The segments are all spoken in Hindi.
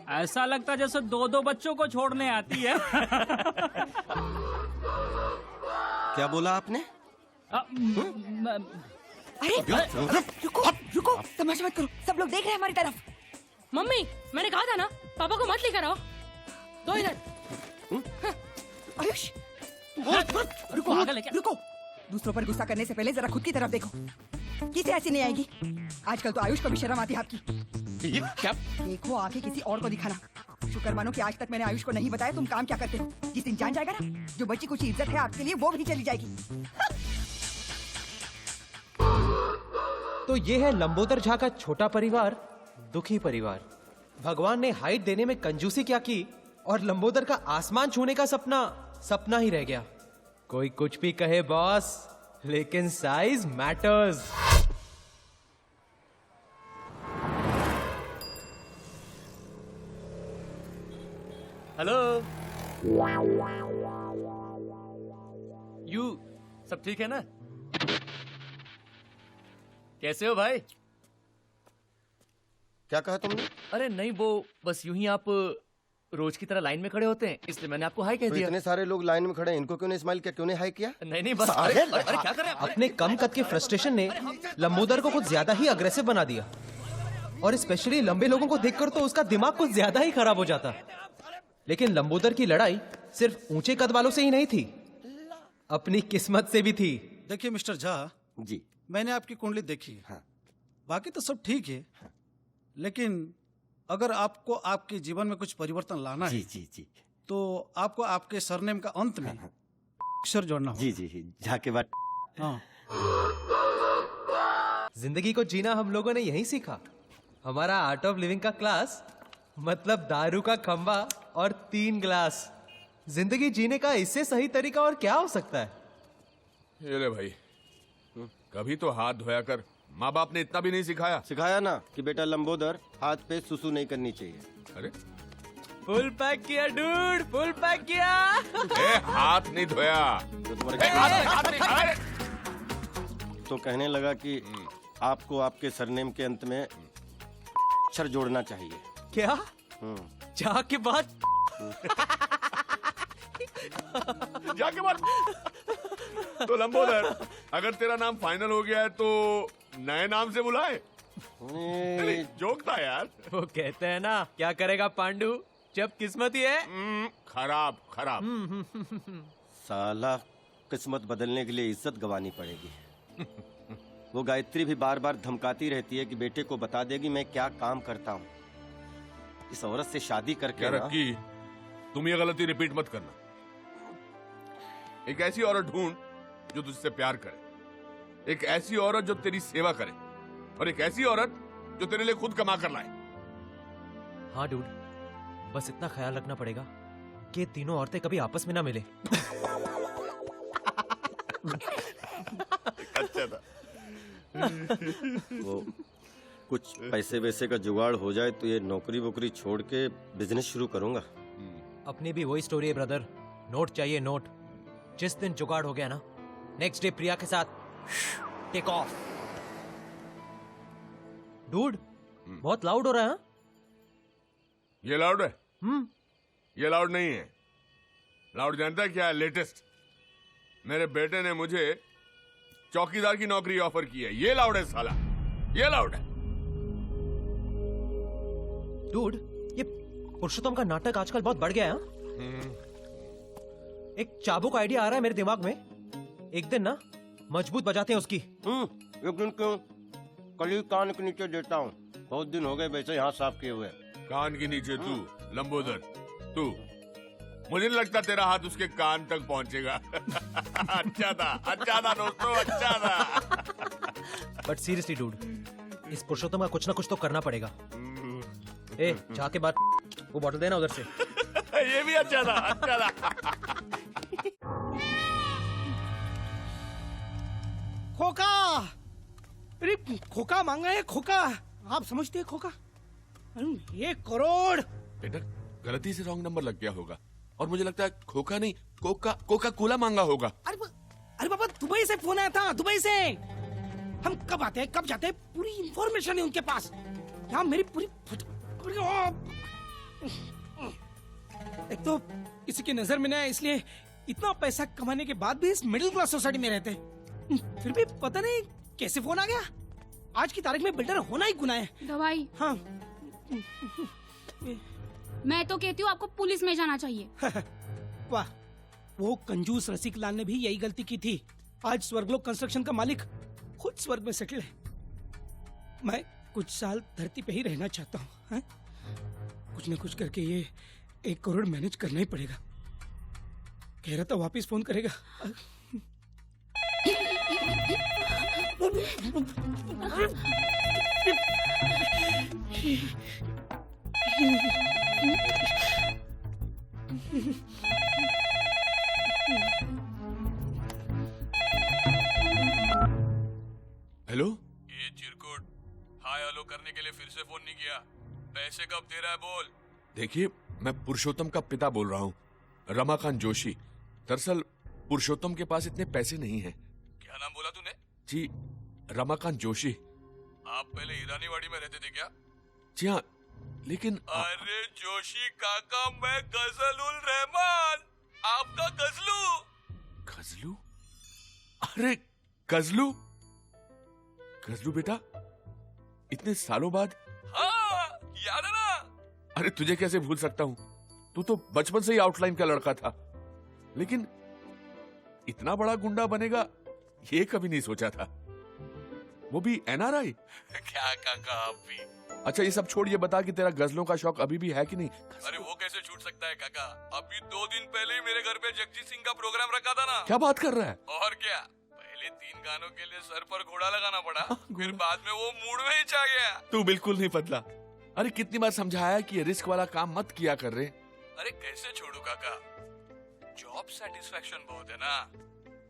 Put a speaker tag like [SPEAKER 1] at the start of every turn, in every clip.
[SPEAKER 1] ऐसा लगता जैसे 2-2 बच्चों को छोड़ने आती है।
[SPEAKER 2] क्या बोला आपने?
[SPEAKER 3] अरे रुको रुको, तमाशा मत करो, सब लोग देख रहे हैं हमारी तरफ।
[SPEAKER 4] मम्मी, मैंने कहा था ना पापा को मत लेकर आओ। दो इधर।
[SPEAKER 3] आयुष रुको रुको, दूसरों पर गुस्सा करने से पहले जरा खुद की तरफ देखो। किसे ऐसी नहीं आएगी? आजकल तो आयुष को भी शर्म आती है आपकी।
[SPEAKER 2] ये क्या?
[SPEAKER 3] देखो आके किसी और को दिखाना। शुक्र मानो कि आज तक मैंने आयुष को नहीं बताया तुम काम क्या करते हो। जिस दिन जान जाएगा ना, जो बची कुछ इज्जत है आपके लिए वो भी चली जाएगी।
[SPEAKER 5] तो ये है लंबोदर झा का छोटा परिवार, दुखी परिवार। भगवान ने हाइट देने में कंजूसी क्या की और लंबोदर का आसमान छूने का सपना सपना ही रह गया। कोई कुछ भी कहे बॉस, लेकिन साइज मैटर्स।
[SPEAKER 6] हेलो यू, सब ठीक है ना? कैसे हो भाई?
[SPEAKER 2] क्या कहा तुमने?
[SPEAKER 6] अरे नहीं, वो बस यूं ही आप रोज की तरह लाइन में खड़े होते हैं, इसलिए मैंने आपको हाई कह
[SPEAKER 2] तो
[SPEAKER 6] दिया।
[SPEAKER 2] इतने सारे लोग लाइन में खड़े हैं, इनको क्यों नहीं स्माइल किया, क्यों नहीं हाई किया?
[SPEAKER 6] नहीं बस अरे क्या कर रहे हैं आप?
[SPEAKER 5] अपने कम कद के फ्रस्ट्रेशन ने लंबोदर को कुछ ज्यादा ही अग्रेसिव बना दिया, और स्पेशली लंबे लोगों को देखकर तो उसका दिमाग कुछ ज्यादा ही खराब हो जाता। लेकिन लंबोदर की लड़ाई सिर्फ ऊंचे कद वालों से ही नहीं थी, अपनी किस्मत से भी थी।
[SPEAKER 7] देखिए मिस्टर झा
[SPEAKER 2] जी,
[SPEAKER 7] मैंने आपकी कुंडली देखी है।
[SPEAKER 2] हाँ।
[SPEAKER 7] बाकी तो सब ठीक है, लेकिन अगर आपको आपके जीवन में कुछ परिवर्तन लाना है
[SPEAKER 2] जी जी,
[SPEAKER 7] तो आपको आपके सरनेम का अंत में अक्षर जोड़ना होगा।
[SPEAKER 2] जी जी, झा के बाद
[SPEAKER 7] हाँ।
[SPEAKER 5] जिंदगी को जीना हम लोगों ने यही सीखा। हमारा आर्ट ऑफ लिविंग का क्लास मतलब दारू का खंबा और 3 ग्लास। जिंदगी जीने का इससे सही तरीका और क्या हो सकता है?
[SPEAKER 8] ये ले भाई, कभी तो हाथ धोया कर। माँ बाप ने इतना भी नहीं सिखाया?
[SPEAKER 2] सिखाया ना कि बेटा लंबोदर, हाथ पे सुसु नहीं करनी चाहिए।
[SPEAKER 8] अरे
[SPEAKER 5] फुल पैक किया डूड, फुल पैक किया।
[SPEAKER 8] हाथ नहीं धोया
[SPEAKER 2] तो तुम्हारे
[SPEAKER 8] हाथ नहीं।
[SPEAKER 2] तो कहने लगा कि आपको आपके सरनेम के अंत में अक्षर जोड़ना चाहिए।
[SPEAKER 5] क्या? जा के बाद
[SPEAKER 8] जाके बात। तो लंबोदर, अगर तेरा नाम फाइनल हो गया है तो नए नाम से बुलाए। जोक था यार।
[SPEAKER 5] वो कहते हैं ना, क्या करेगा पांडु जब किस्मत ही है।
[SPEAKER 8] खराब खराब।
[SPEAKER 2] साला, किस्मत बदलने के लिए इज्जत गंवानी पड़ेगी। वो गायत्री भी बार बार धमकाती रहती है कि बेटे को बता देगी मैं क्या काम करता हूँ। इस औरत से शादी करके
[SPEAKER 8] क्या रखी, तुम ये गलती रिपीट मत करना। एक ऐसी औरत ढूंढ जो तुझसे प्यार करे, एक ऐसी औरत जो तेरी सेवा करे, और एक ऐसी औरत जो तेरे लिए खुद कमा कर लाए।
[SPEAKER 5] हाँ डूड, बस इतना ख्याल रखना पड़ेगा कि तीनों औरतें कभी आपस में ना मिले।
[SPEAKER 8] अच्छा था।
[SPEAKER 2] वो कुछ पैसे वैसे का जुगाड़ हो जाए तो ये नौकरी वोकरी छोड़ के बिजनेस शुरू करूंगा।
[SPEAKER 5] अपनी भी वही स्टोरी है ब्रदर, नोट चाहिए नोट। जिस दिन जुगाड़ हो गया ना, नेक्स्ट डे प्रिया के साथ टेक ऑफ। डूड, बहुत लाउड हो रहा है।
[SPEAKER 8] ये लाउड है? ये लाउड नहीं है। लाउड जानता है क्या है? लेटेस्ट। मेरे बेटे ने मुझे चौकीदार की नौकरी ऑफर की है। ये लाउड है साला, ये लाउड है।
[SPEAKER 5] डूड, ये पुरुषोत्तम का नाटक आजकल बहुत बढ़ गया है। एक चाबुक आइडिया आ रहा है मेरे दिमाग में। एक दिन ना मजबूत बजाते हैं उसकी।
[SPEAKER 2] एक दिन क्यों, कल ही कान के नीचे देता हूँ। बहुत दिन हो गए वैसे यहाँ साफ किए हुए।
[SPEAKER 8] कान के नीचे तू लंबोदर, तू, मुझे नहीं लगता तेरा हाथ उसके कान तक पहुंचेगा। अच्छा था दोस्तों, अच्छा था।
[SPEAKER 5] बट सीरियसली डूड, इस पुरुषोत्तम का कुछ ना कुछ तो करना पड़ेगा। ए, जाके बात, वो बॉटल देना उधर से।
[SPEAKER 8] ये भी अच्छा था, अच्छा था।
[SPEAKER 9] खोका, अरे खोका मांगा है, खोका। आप समझते हैं खोका? 1 करोड़।
[SPEAKER 8] बेटा, गलती से रॉन्ग नंबर लग गया होगा, और मुझे लगता है खोका नहीं, कोका कोला मांगा होगा।
[SPEAKER 9] अरे बाबा, दुबई से फोन आया था, दुबई से। हम कब आते हैं, कब जाते हैं, पूरी इंफॉर्मेशन है उनके पास। यहाँ मेरी पूरी एक तो किसी की नजर में ना आए, इसलिए इतना पैसा कमाने के बाद भी इस मिडिल क्लास सोसाइटी में रहते हैं। फिर भी पता नहीं कैसे फोन आ गया। आज की तारीख में बिल्डर होना ही गुनाह है।
[SPEAKER 10] दवाई,
[SPEAKER 9] हाँ।
[SPEAKER 10] मैं तो कहती हूँ आपको पुलिस में जाना चाहिए।
[SPEAKER 9] वाह, वो कंजूस रसिक लाल ने भी यही गलती की थी। आज स्वर्गलोक कंस्ट्रक्शन का मालिक खुद स्वर्ग में सेटल है। मैं कुछ साल धरती पे ही रहना चाहता हूँ। कुछ न कुछ करके ये 1 करोड़ मैनेज करना ही पड़ेगा। कह रहा था वापिस फोन करेगा।
[SPEAKER 8] हेलो,
[SPEAKER 11] ये चिरकुट हाय हेलो करने के लिए फिर से फोन नहीं किया। पैसे कब दे रहा है बोल।
[SPEAKER 8] देखिए, मैं पुरुषोत्तम का पिता बोल रहा हूँ, रमाकांत जोशी। दरअसल पुरुषोत्तम के पास इतने पैसे नहीं हैं।
[SPEAKER 11] क्या नाम बोला तूने?
[SPEAKER 8] जी, रमाकांत जोशी।
[SPEAKER 11] आप पहले ईरानीवाड़ी में रहते थे क्या?
[SPEAKER 8] जी हाँ, लेकिन
[SPEAKER 11] अरे जोशी काका, मैं गजलुल रहमान, आपका गजलू।
[SPEAKER 8] गजलू? अरे गजलू, गजलू बेटा, इतने सालों बाद।
[SPEAKER 11] हाँ, याद है ना?
[SPEAKER 8] अरे तुझे कैसे भूल सकता हूँ, तू तो बचपन से ही आउटलाइन का लड़का था। लेकिन इतना बड़ा गुंडा बनेगा ये कभी नहीं सोचा था, वो भी एनआरआई।
[SPEAKER 11] क्या काका आप भी?
[SPEAKER 8] अच्छा ये सब छोड़, ये बता कि तेरा गजलों का शौक अभी भी है कि नहीं?
[SPEAKER 11] अरे वो कैसे छूट सकता है काका। अभी 2 दिन पहले ही मेरे घर पे जगजीत सिंह का प्रोग्राम रखा था ना।
[SPEAKER 8] क्या बात कर रहा है?
[SPEAKER 11] और क्या, पहले 3 गानों के लिए सर पर घोड़ा लगाना पड़ा, फिर बाद में वो मूड में ही छा गया।
[SPEAKER 8] तू बिल्कुल नहीं बदला। अरे कितनी बार समझाया कि ये रिस्क वाला काम मत किया कर रहे।
[SPEAKER 11] अरे कैसे छोड़ू काका, जॉब सेटिस्फेक्शन बहुत है ना।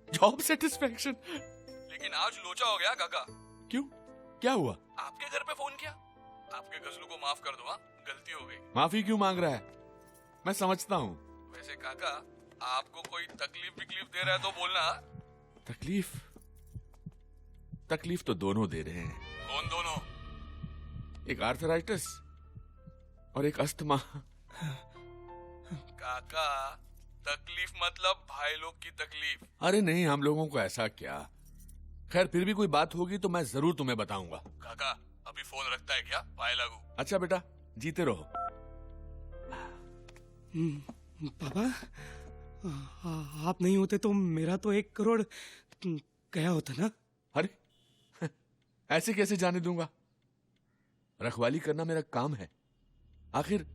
[SPEAKER 8] Job satisfaction?
[SPEAKER 11] लेकिन आज लोचा हो गया काका।
[SPEAKER 8] क्यों, क्या हुआ?
[SPEAKER 11] आपके घर पे फोन किया, आपके गजलू को माफ कर दो। हाँ, गलती हो गई।
[SPEAKER 8] माफी क्यों मांग रहा है? मैं समझता हूँ।
[SPEAKER 11] वैसे काका, आपको कोई तकलीफ दे रहा है तो बोलना।
[SPEAKER 8] तकलीफ? तकलीफ तो दोनों दे रहे हैं।
[SPEAKER 11] कौन दोनों?
[SPEAKER 8] एक आर्थराइटिस और एक अस्थमा।
[SPEAKER 11] काका, तकलीफ मतलब भाई लोग की तकलीफ।
[SPEAKER 8] अरे नहीं, हम लोगों को ऐसा क्या। खैर, फिर भी कोई बात होगी तो मैं जरूर तुम्हें बताऊंगा।
[SPEAKER 11] काका, अभी फोन रखता है क्या? पाए लागू।
[SPEAKER 8] अच्छा बेटा, जीते रहो।
[SPEAKER 9] पापा, आप नहीं होते तो मेरा तो 1 करोड़ गया होता ना।
[SPEAKER 8] अरे ऐसे कैसे जाने दूंगा? रखवाली करना मेरा काम है, आखिर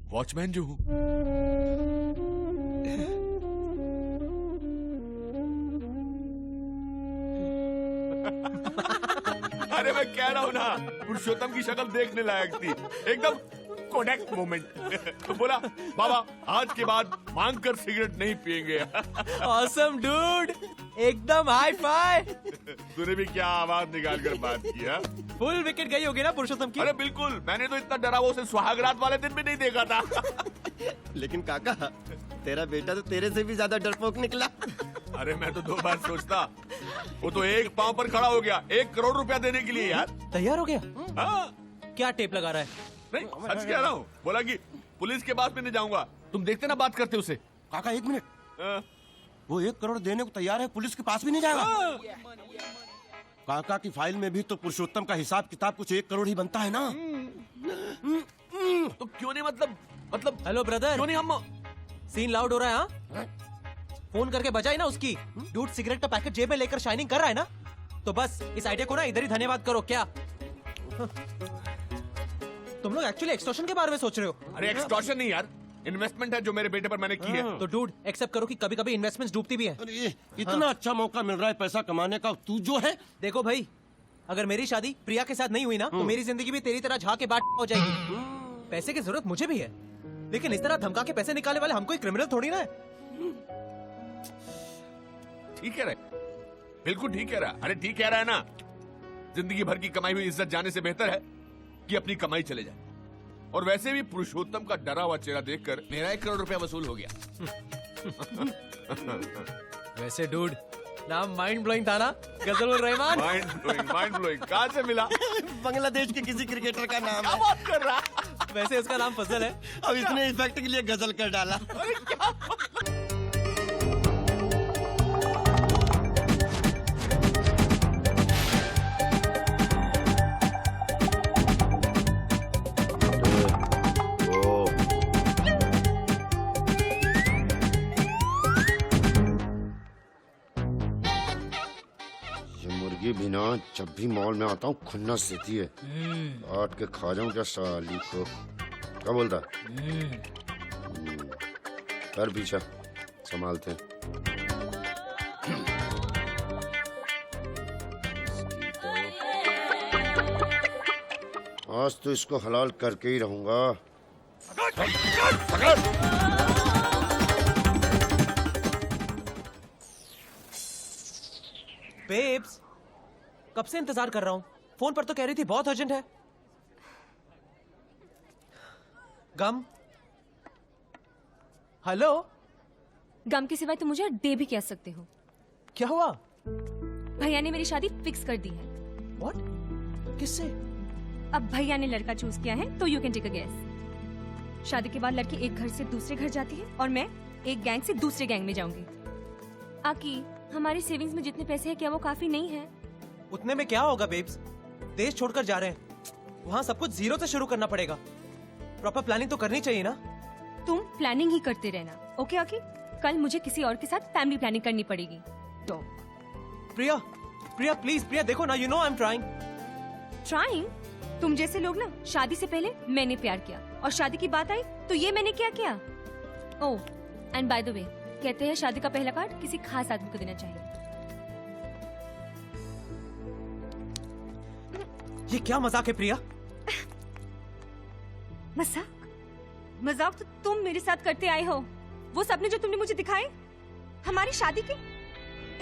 [SPEAKER 8] वॉचमैन जो हूं। अरे मैं कह रहा हूं ना, पुरुषोत्तम की शक्ल देखने लायक थी, एकदम कोडेक मोमेंट। बोला बाबा, आज के बाद मांग कर सिगरेट नहीं पिएंगे।
[SPEAKER 5] ऑसम डूड, एकदम हाई फाई।
[SPEAKER 8] तूने भी क्या आवाज निकाल कर बात किया?
[SPEAKER 5] फुल विकेट गई होगी ना पुरुषोत्तम की?
[SPEAKER 8] अरे बिल्कुल, मैंने तो इतना डरा उसे सुहागरात वाले दिन भी नहीं देखा था।
[SPEAKER 2] लेकिन काका, तेरा बेटा तो तेरे से भी ज्यादा डरपोक निकला।
[SPEAKER 8] अरे मैं तो 2 बार सोचता, वो तो एक पांव पर खड़ा हो गया 1 करोड़ रुपया देने के लिए। यार
[SPEAKER 5] तैयार हो गया?
[SPEAKER 8] हाँ।
[SPEAKER 5] क्या टेप लगा रहा है?
[SPEAKER 8] नहीं, सच कह रहा हूँ। बोला कि पुलिस के पास में नहीं जाऊंगा। तुम देखते ना बात करते उसे।
[SPEAKER 2] काका 1 मिनट,
[SPEAKER 8] हाँ।
[SPEAKER 2] वो 1 करोड़ देने को तैयार है, पुलिस के पास भी नहीं जाएगा। काका की फाइल में भी तो पुरुषोत्तम का हिसाब किताब कुछ 1 करोड़ ही बनता है ना।
[SPEAKER 8] तो क्यों नहीं, मतलब
[SPEAKER 5] हेलो ब्रदर,
[SPEAKER 8] क्यों नहीं हम।
[SPEAKER 5] सीन लाउड हो रहा है? हाँ, फोन करके बजाई ना उसकी। डूड सिगरेट का पैकेट जेब में लेकर शाइनिंग कर रहा है ना, तो बस इस आइडिया को ना इधर ही धन्यवाद करो। क्या तुम लोग एक्चुअली एक्सटॉर्शन के बारे में सोच रहे हो?
[SPEAKER 8] अरे एक्सटॉर्शन नहीं यार, इन्वेस्टमेंट है जो मेरे बेटे पर मैंने की है।
[SPEAKER 5] तो डूड एक्सेप्ट करो कि कभी कभी इन्वेस्टमेंट्स डूबती भी है।
[SPEAKER 2] अरे ये इतना अच्छा मौका मिल रहा है पैसा कमाने का, तू जो है।
[SPEAKER 5] देखो भाई, अगर मेरी शादी प्रिया के साथ नहीं हुई ना, तो मेरी जिंदगी भी तेरी तरह झाके बाट हो जाएगी। पैसे की जरूरत मुझे भी है, लेकिन इस तरह धमका के पैसे निकालने वाले हम कोई क्रिमिनल थोड़ी ना है।
[SPEAKER 8] ठीक कह रहा है, बिल्कुल ठीक कह रहा है। अरे ठीक कह रहा है ना, जिंदगी भर की कमाई हुई इज्जत जाने से बेहतर है कि अपनी कमाई चले जाए। और वैसे भी पुरुषोत्तम का डरा हुआ चेहरा देखकर मेरा 1 करोड़ रुपया वसूल हो गया।
[SPEAKER 5] वैसे डूड, नाम माइंड ब्लोइंग था ना, गजलुल रहमान।
[SPEAKER 8] माइंड ब्लोइंग कहाँ से मिला?
[SPEAKER 2] बांग्लादेश के किसी क्रिकेटर का नाम
[SPEAKER 8] क्या
[SPEAKER 2] है।
[SPEAKER 8] बात कर रहा?
[SPEAKER 5] वैसे उसका नाम फजल है।
[SPEAKER 2] अब इसने इफेक्ट के लिए गजल कर डाला।
[SPEAKER 12] भी ना, जब भी मॉल में आता हूँ खुन्नस देती है। काट के खा जाऊं क्या साली को। क्या बोलता? कर पीछा, संभालते हैं। आज तो इसको हलाल करके ही रहूंगा।
[SPEAKER 5] बेब्स, कब से इंतजार कर रहा हूँ। फोन पर तो कह रही थी बहुत अर्जेंट है। गम, हेलो।
[SPEAKER 13] गम के सिवाय तुम मुझे डे भी कह सकते हो।
[SPEAKER 5] क्या हुआ?
[SPEAKER 13] भैया ने मेरी शादी फिक्स कर दी है।
[SPEAKER 5] What? किससे?
[SPEAKER 13] अब भैया ने लड़का चूज किया है तो you can take a guess. शादी के बाद लड़की एक घर से दूसरे घर जाती है और मैं एक गैंग से दूसरे गैंग में जाऊंगी। आकी, हमारी सेविंग्स में जितने पैसे हैं क्या वो काफी नहीं है?
[SPEAKER 5] उतने में क्या होगा बेब्स, देश छोड़कर जा रहे हैं, वहाँ सब कुछ जीरो से शुरू करना पड़ेगा। प्रॉपर प्लानिंग तो करनी चाहिए ना।
[SPEAKER 13] तुम प्लानिंग ही करते रहना, ओके आकी? कल मुझे किसी और के साथ फैमिली प्लानिंग करनी पड़ेगी तो।
[SPEAKER 5] प्रिया, प्रिया प्लीज, प्रिया देखो ना, you know I am trying.
[SPEAKER 13] Trying? तुम जैसे लोग ना, शादी से पहले मैंने प्यार किया और शादी की बात आई तो ये मैंने क्या किया। ओह, एंड बाय द वे, कहते हैं शादी का पहला कार्ड किसी खास आदमी को देना चाहिए।
[SPEAKER 5] ये क्या मजाक है प्रिया?
[SPEAKER 13] मजाक? मजाक तो तुम मेरे साथ करते आए हो। वो सपने जो तुमने मुझे दिखाए, हमारी शादी के,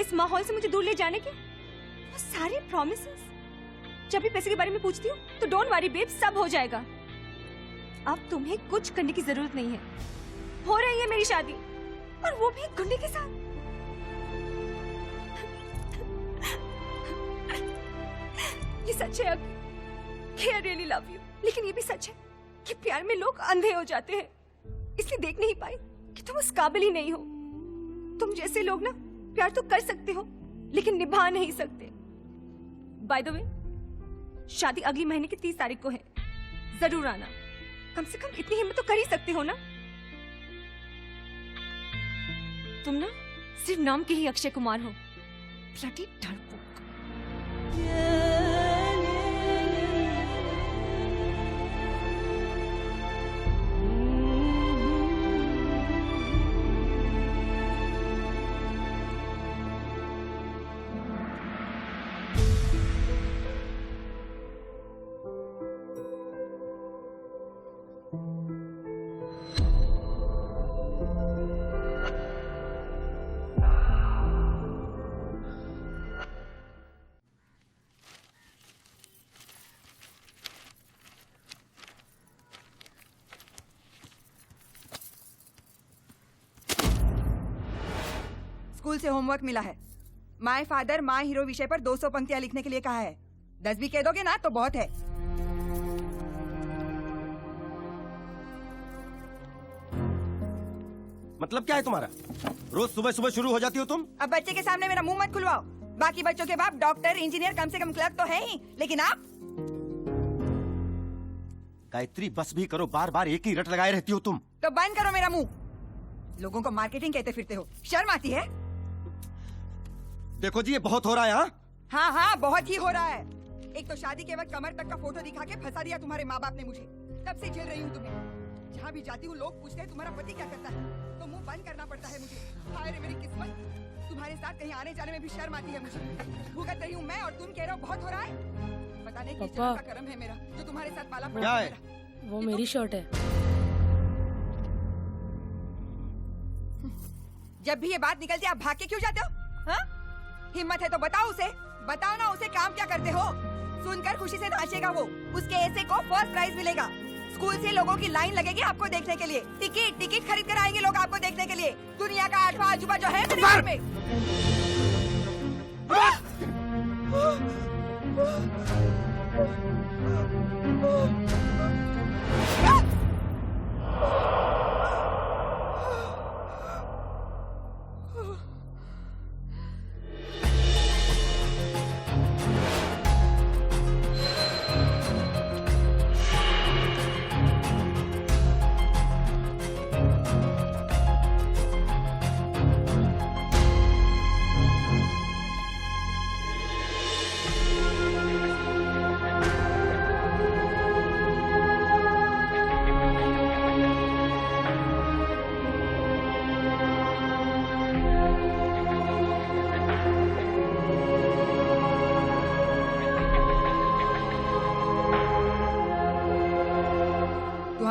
[SPEAKER 13] इस माहौल से मुझे दूर ले जाने के, वो सारे प्रॉमिसेस। जब भी पैसे के बारे में पूछती हूँ तो डोंट वरी बेब, सब हो जाएगा। अब तुम्हें कुछ करने की जरूरत नहीं है। हो रही है मेरी शादी, और वो भी एक गुंडे के साथ। ये सच है कि I really love you, लेकिन ये भी सच है कि प्यार में लोग अंधे हो जाते हैं, इसलिए देख नहीं पाए कि तुम उस काबिल ही नहीं हो। तुम जैसे लोग ना प्यार तो कर सकते हो लेकिन निभा नहीं सकते। बाय द वे, शादी अगली महीने की 30 तारीख को है, जरूर आना। कम से कम इतनी हिम्मत तो कर ही सकते हो ना। तुम ना सिर्फ नाम के ही अक्षय कुमार हो, ब्लडी डरपोक।
[SPEAKER 3] स्कूल से होमवर्क मिला है। माय फादर माय हीरो विषय पर 200 पंक्तियां लिखने के लिए कहा है। 10 भी कह दोगे ना तो बहुत है।
[SPEAKER 2] मतलब क्या है तुम्हारा? रोज सुबह सुबह शुरू हो जाती हो तुम।
[SPEAKER 3] अब बच्चे के सामने मेरा मुंह मत खुलवाओ। बाकी बच्चों के बाप डॉक्टर, इंजीनियर, कम से कम क्लर्क तो है ही, लेकिन आप?
[SPEAKER 2] गायत्री बस भी करो, बार बार एक ही रट लगाए रहती हो तुम।
[SPEAKER 3] तो बंद करो मेरा मुंह। लोगों को मार्केटिंग कहते फिरते हो, शर्म आती है?
[SPEAKER 2] देखो जी, ये बहुत हो रहा है।
[SPEAKER 3] हाँ हाँ, बहुत ही हो रहा है। एक तो शादी के वक्त कमर तक का फोटो दिखा के फंसा दिया तुम्हारे माँ बाप ने मुझे। तब से झेल रही हूँ तुम्हें। जहाँ भी जाती हूँ लोग पूछते हैं तुम्हारा पति क्या करता है, तो मुंह बंद करना पड़ता है मुझे। हाय रे मेरी किस्मत, तुम्हारे साथ कहीं आने जाने में भी शर्म आती है मुझे। भुगत रही हूँ मैं और तुम कह रहे हो बहुत हो रहा है। पता नहीं किस जन्म का कर्म है मेरा जो तुम्हारे साथ पाला पड़ा है।
[SPEAKER 4] वो मेरी शर्ट है।
[SPEAKER 3] जब भी ये बात निकलती है आप भाग के क्यों जाते हो? हाँ? हिम्मत है तो बताओ उसे, बताओ ना उसे काम क्या करते हो। सुनकर खुशी से नाचेगा वो, उसके ऐसे को फर्स्ट प्राइज मिलेगा। स्कूल से लोगों की लाइन लगेगी आपको देखने के लिए। टिकट खरीद कर आएंगे लोग आपको देखने के लिए। दुनिया का 8वां अजूबा जो है मेरे घर में।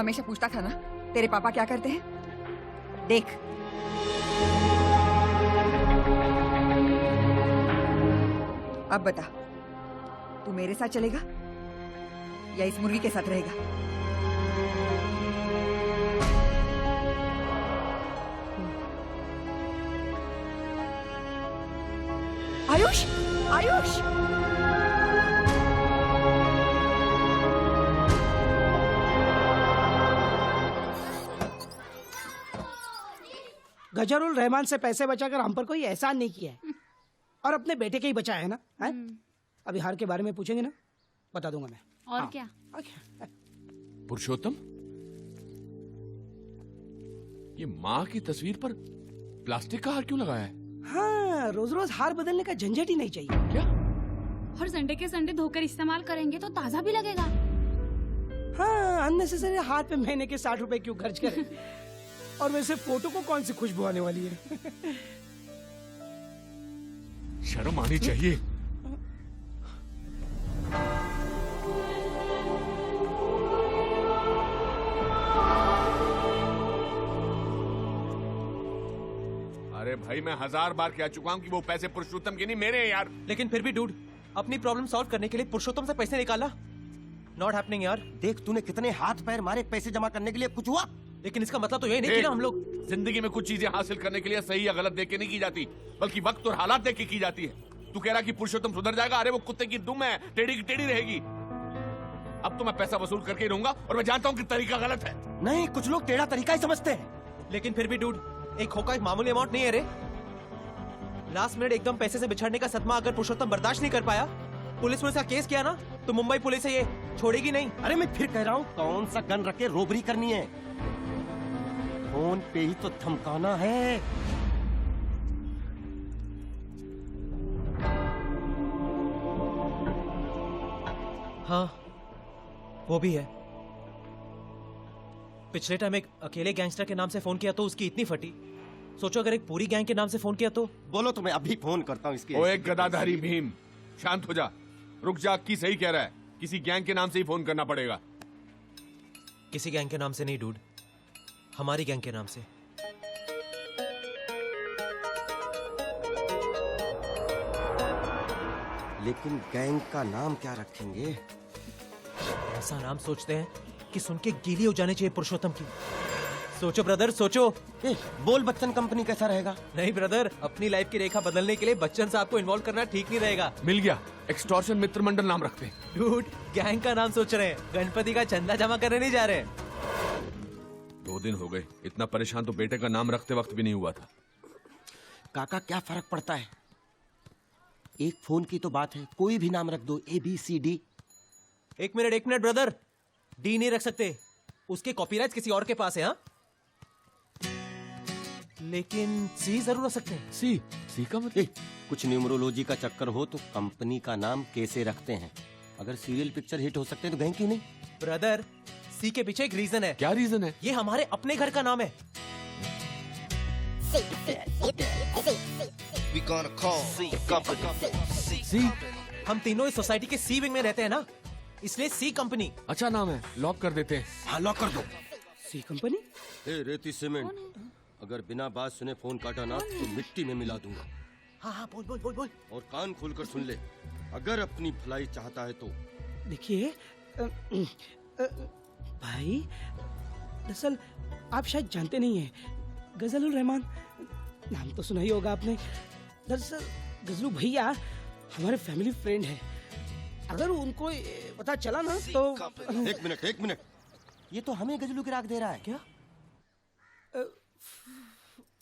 [SPEAKER 3] हमेशा पूछता था ना तेरे पापा क्या करते हैं। देख अब बता, तू मेरे साथ चलेगा या इस मुर्गी के साथ रहेगा? आयुष, आयुष!
[SPEAKER 9] गजरुल रहमान से पैसे बचाकर हम पर कोई एहसान नहीं किया है और अपने बेटे के ही बचाया है ना, है? अभी हार के बारे में पूछेंगे ना, बता दूंगा मैं।
[SPEAKER 10] और क्या?
[SPEAKER 8] पुरुषोत्तम, ये माँ की तस्वीर पर प्लास्टिक का हार क्यों लगाया है?
[SPEAKER 9] हाँ, रोज रोज हार बदलने का झंझट ही नहीं चाहिए।
[SPEAKER 8] क्या?
[SPEAKER 10] और संडे के संडे धोकर इस्तेमाल करेंगे तो ताजा भी लगेगा।
[SPEAKER 9] हाँ, अननेसेसरी हाथ पे महीने के 60 रुपए क्यों खर्च करें? और वैसे फोटो को कौन सी खुशबू आने वाली है?
[SPEAKER 8] शर्म आनी चाहिए। अरे भाई, मैं 1000 बार कह चुका हूँ कि वो पैसे पुरुषोत्तम के नहीं, मेरे हैं यार।
[SPEAKER 5] लेकिन फिर भी डूड, अपनी प्रॉब्लम सॉल्व करने के लिए पुरुषोत्तम से पैसे निकाला। नॉट हैपनिंग यार।
[SPEAKER 2] देख तूने कितने हाथ पैर मारे पैसे जमा करने के लिए, कुछ हुआ?
[SPEAKER 5] लेकिन इसका मतलब तो यही नहीं कि ना हम लोग
[SPEAKER 8] जिंदगी में कुछ चीजें हासिल करने के लिए सही या गलत देख के नहीं की जाती, बल्कि वक्त और हालात देख के की जाती है। तू कह रहा कि पुरुषोत्तम सुधर जाएगा? अरे वो कुत्ते की दुम है, टेढ़ी की टेढ़ी रहेगी। अब तो मैं पैसा वसूल करके ही रहूंगा और मैं जानता हूँ कि तरीका गलत है।
[SPEAKER 2] नहीं, कुछ लोग टेढ़ा तरीका ही समझते हैं।
[SPEAKER 5] लेकिन फिर भी डूड, एक होका एक मामूली अमाउंट नहीं है रे। लास्ट मिनट एकदम पैसे से बिछड़ने का सदमा अगर पुरुषोत्तम बर्दाश्त नहीं कर पाया, पुलिस में इसका केस किया ना, तो मुंबई पुलिस है ये छोड़ेगी नहीं।
[SPEAKER 2] अरे मैं फिर कह रहा हूँ, कौन सा गन रख के रोबरी करनी है? फोन पे ही तो धमकाना है।
[SPEAKER 5] हाँ, वो भी है। पिछले टाइम एक अकेले गैंगस्टर के नाम से फोन किया तो उसकी इतनी फटी। सोचो अगर एक पूरी गैंग के नाम से फोन किया तो।
[SPEAKER 2] बोलो तो मैं अभी फोन करता हूँ इसकी।
[SPEAKER 8] ओ एक गदाधारी भीम, शांत हो जा। रुक जा, की सही कह रहा है, किसी गैंग के नाम से ही फोन करना पड़ेगा।
[SPEAKER 5] किसी गैंग के नाम से नहीं डूड, हमारी गैंग के नाम से।
[SPEAKER 2] लेकिन गैंग का नाम क्या रखेंगे?
[SPEAKER 5] ऐसा नाम सोचते हैं कि सुन के गीली हो जाने चाहिए पुरुषोत्तम की। सोचो ब्रदर, सोचो।
[SPEAKER 2] बोल बच्चन कंपनी कैसा रहेगा?
[SPEAKER 5] नहीं ब्रदर, अपनी लाइफ की रेखा बदलने के लिए बच्चन साहब को इन्वॉल्व करना ठीक नहीं रहेगा।
[SPEAKER 8] मिल गया, एक्सटॉर्शन मित्र मंडल नाम रखते हैं।
[SPEAKER 5] डूड, गैंग का नाम सोच रहे हैं, गणपति का चंदा जमा करने नहीं जा रहे हैं।
[SPEAKER 8] 2 दिन हो गए, इतना परेशान तो बेटे का नाम रखते वक्त भी नहीं हुआ था।
[SPEAKER 2] काका क्या फर्क पड़ता है? एक फोन की तो बात है, कोई भी नाम रख दो, ABCD।
[SPEAKER 5] एक मिनट ब्रदर, डी नहीं रख सकते, उसके कॉपीराइट किसी और के पास है। हाँ, लेकिन सी जरूर रख सकते हैं।
[SPEAKER 8] सी का मतलब?
[SPEAKER 2] कुछ न्यूमरोलॉजी का चक्कर हो तो कंपनी का नाम कैसे रखते हैं? अगर सीरियल पिक्चर हिट हो सकते हैं तो गैंग क्यों नहीं?
[SPEAKER 5] ब्रदर, सी के पीछे एक रीजन है।
[SPEAKER 8] क्या रीजन है?
[SPEAKER 5] ये हमारे अपने घर का नाम है।
[SPEAKER 8] सी?
[SPEAKER 5] हम तीनों इस सोसाइटी के सी विंग में रहते हैं ना, इसलिए सी कंपनी।
[SPEAKER 8] अच्छा नाम है, लॉक कर देते हैं।
[SPEAKER 2] हाँ, लॉक कर दो।
[SPEAKER 9] सी कंपनी?
[SPEAKER 2] रेती सीमेंट, अगर बिना बात सुने फोन काटा ना तो मिट्टी में मिला दूंगा।
[SPEAKER 5] हाँ, बोल।
[SPEAKER 2] और कान खोलकर सुन ले, अगर अपनी भलाई चाहता है तो।
[SPEAKER 9] देखिए भाई, दरअसल आप शायद जानते नहीं हैं, गजलुल रहमान नाम तो सुना ही होगा आपने। दरअसल गजलू भैया हमारे फैमिली फ्रेंड है। अगर उनको पता चला ना तो।
[SPEAKER 2] एक मिनट, ये तो हमें गजलू की राग दे रहा है।
[SPEAKER 9] क्या?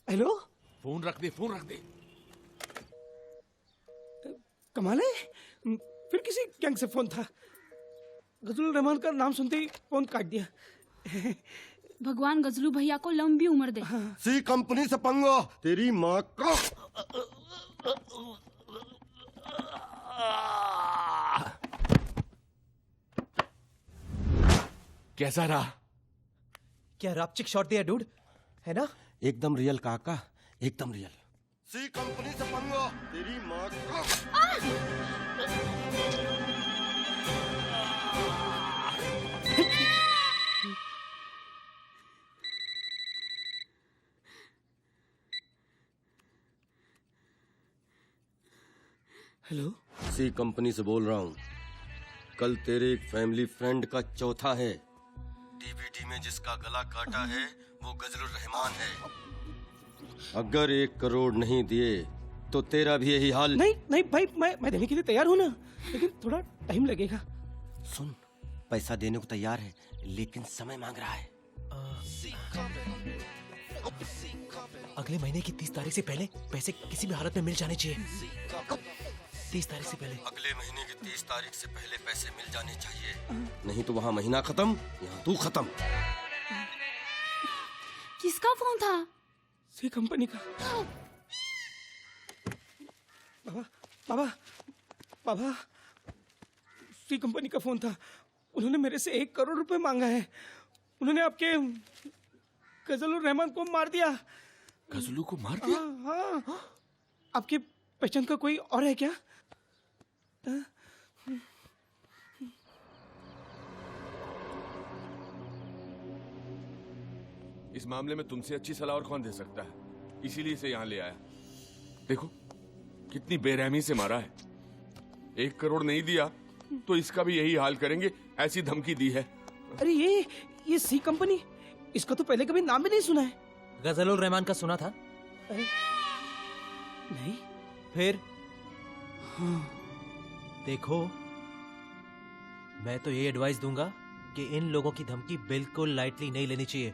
[SPEAKER 9] हेलो,
[SPEAKER 8] फोन रख दे।
[SPEAKER 9] कमाल है, फिर किसी गैंग से फोन था। गजलुल रहमान का नाम सुनते ही फोन काट दिया।
[SPEAKER 10] भगवान गजलू भैया को लंबी उम्र दे।
[SPEAKER 2] सी कंपनी से पंगा, तेरी माँ का।
[SPEAKER 8] कैसा रहा?
[SPEAKER 5] क्या रापचिक शॉट दिया डूड, है ना?
[SPEAKER 2] एकदम रियल काका, एकदम रियल। सी कंपनी से पंगा, तेरी माँ का।
[SPEAKER 9] हेलो,
[SPEAKER 2] सी कंपनी से बोल रहा हूँ। कल तेरे एक फैमिली फ्रेंड का चौथा है। डीवीडी में जिसका गला काटा है वो गजलुर रहमान है। अगर 1 करोड़ नहीं दिए तो तेरा भी यही हाल।
[SPEAKER 9] नहीं नहीं भाई, मैं देने के लिए तैयार हूँ ना, लेकिन थोड़ा टाइम लगेगा।
[SPEAKER 2] सुन, पैसा देने को तैयार है लेकिन समय मांग रहा है।
[SPEAKER 5] अगले महीने की 30 तारीख से पहले पैसे किसी भी हालत में मिल जाने चाहिए। 30 तारीख से पहले।
[SPEAKER 2] अगले महीने की 30 तारीख से पहले पैसे मिल जाने चाहिए, नहीं तो वहाँ महीना खत्म, यहाँ तू खत्म।
[SPEAKER 10] किसका फोन था?
[SPEAKER 9] सी कंपनी का। बाबा, सी कंपनी का फोन था। उन्होंने मेरे से 1 करोड़ रुपए मांगा है। उन्होंने आपके गजलुर रहमान को मार दिया।
[SPEAKER 8] गजलू को मार दिया?
[SPEAKER 9] हाँ। आपके पहचान का कोई और है क्या?
[SPEAKER 8] इस मामले में तुमसे अच्छी सलाह और कौन दे सकता है, इसीलिए इसे यहाँ ले आया। देखो कितनी बेरहमी से मारा है। 1 करोड़ नहीं दिया तो इसका भी यही हाल करेंगे, ऐसी धमकी दी है।
[SPEAKER 9] अरे ये सी कंपनी, इसका तो पहले कभी नाम भी नहीं सुना है।
[SPEAKER 5] गजलुर रहमान का सुना था?
[SPEAKER 9] नहीं।
[SPEAKER 5] फिर? हाँ। देखो, मैं तो ये एडवाइस दूंगा कि इन लोगों की धमकी बिल्कुल लाइटली नहीं लेनी चाहिए।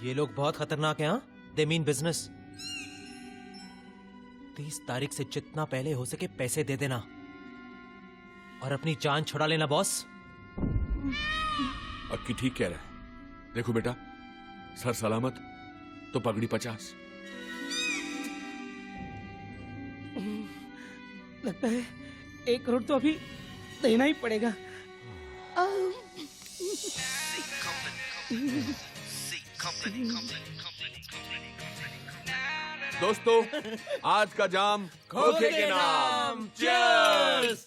[SPEAKER 5] ये लोग बहुत खतरनाक हैं। हाँ, दे मीन बिजनेस। 30 तारीख से जितना पहले हो सके पैसे दे देना और अपनी जान छुड़ा लेना बॉस।
[SPEAKER 8] अक्की ठीक कह रहा है। देखो बेटा, सर सलामत तो पगड़ी 50।
[SPEAKER 9] लगता है 1 करोड़ तो अभी देना ही पड़ेगा।
[SPEAKER 8] दोस्तों, आज का जाम खोखे के नाम। चीयर्स।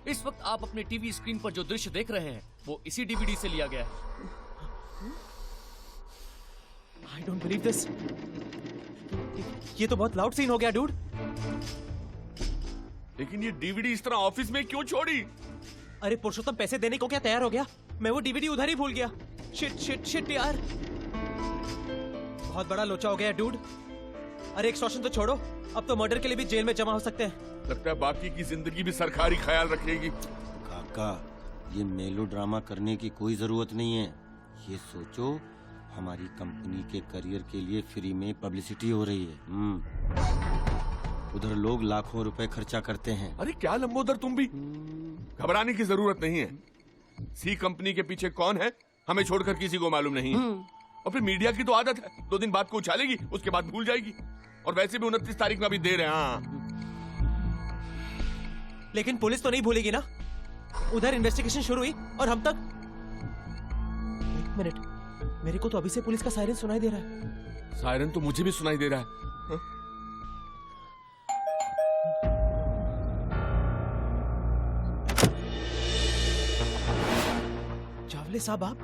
[SPEAKER 6] इस वक्त आप अपने टीवी स्क्रीन पर जो दृश्य देख रहे हैं वो इसी डीवीडी से लिया गया है।
[SPEAKER 5] I don't believe this. ये तो बहुत लाउड सीन हो गया डूड।
[SPEAKER 8] लेकिन ये डीवीडी इस तरह ऑफिस में क्यों छोड़ी?
[SPEAKER 5] अरे पुरुषोत्तम पैसे देने को क्या तैयार हो गया? मैं वो डीवीडी उधर ही भूल गया। शिट यार, बहुत बड़ा लोचा हो गया डूड। अरे एक्सटॉर्शन तो छोड़ो, अब तो मर्डर के लिए भी जेल में जमा हो सकते हैं।
[SPEAKER 8] लगता है बाकी की जिंदगी भी सरकारी ख्याल रखेगी।
[SPEAKER 2] काका, ये मेलो ड्रामा करने की कोई जरूरत नहीं है। ये सोचो, हमारी कंपनी के करियर के लिए फ्री में पब्लिसिटी हो रही है। उधर लोग लाखों रुपए खर्चा करते हैं।
[SPEAKER 8] अरे क्या लंबोदर, तुम भी घबराने की जरूरत नहीं है। सी कंपनी के पीछे कौन है हमें छोड़कर किसी को मालूम नहीं है। और फिर मीडिया की तो आदत है, 2 दिन बाद को उछालेगी, उसके बाद भूल जाएगी। और वैसे भी 29 तारीख में अभी देर है। हाँ,
[SPEAKER 5] लेकिन पुलिस तो नहीं भूलेगी ना। उधर इन्वेस्टिगेशन शुरू हुई और हम तक। 1 मिनट, मेरे को तो अभी से पुलिस का सायरन सुनाई दे रहा है।
[SPEAKER 8] सायरन तो मुझे भी सुनाई दे रहा है। हाँ?
[SPEAKER 5] चावले साहब आप?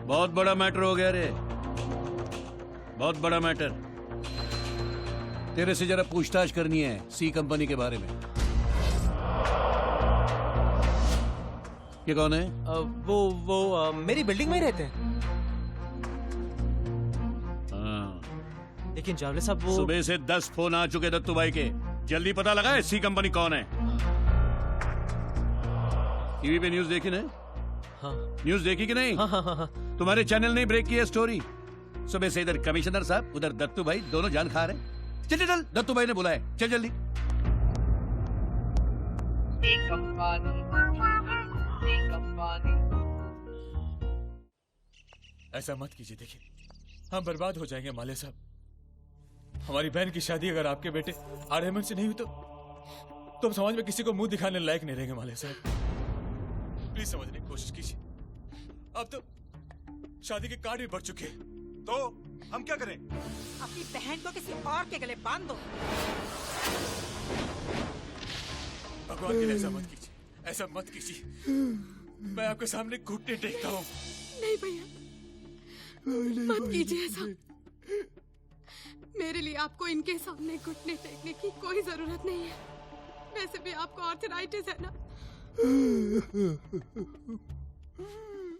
[SPEAKER 14] बहुत बड़ा मैटर हो गया रे, बहुत बड़ा मैटर। तेरे से जरा पूछताछ करनी है सी कंपनी के बारे में। ये कौन है?
[SPEAKER 5] वो मेरी बिल्डिंग में ही रहते हैं। लेकिन जावले साहब वो
[SPEAKER 14] सुबह से 10 फोन आ चुके दत्तू भाई के। जल्दी पता लगाए सी कंपनी कौन है। टीवी पे न्यूज देखी ना?
[SPEAKER 5] हाँ।
[SPEAKER 14] न्यूज देखी कि नहीं?
[SPEAKER 5] हाँ।
[SPEAKER 14] तुम्हारे चैनल ने ब्रेक किया स्टोरी। सुबह से इधर कमिश्नर साहब, उधर दत्तू भाई, दोनों जान खा रहे। चल, दत्तू भाई ने बुलाए, चल जल्दी।
[SPEAKER 11] ऐसा मत कीजिए, देखिए हम बर्बाद हो जाएंगे माले साहब। हमारी बहन की शादी अगर आपके बेटे आर्यमन से नहीं हुई तो हम समाज में किसी को मुंह दिखाने लायक नहीं रहेंगे माले साहब। प्लीज समझने की कोशिश कीजिए। अब तो शादी के कार्ड भी बढ़ चुके हैं,
[SPEAKER 15] तो हम क्या करें?
[SPEAKER 3] अपनी बहन को किसी और के गले बांध दो।
[SPEAKER 11] भगवान के लिए ऐसा मत कीजिए, ऐसा मत कीजिए। मैं आपके सामने घुटने टेकता हूँ।
[SPEAKER 4] नहीं भैया, मत कीजिए ऐसा। मेरे लिए आपको इनके सामने घुटने टेकने की कोई जरूरत नहीं है। वैसे भी आपको आर्थराइटिस है ना।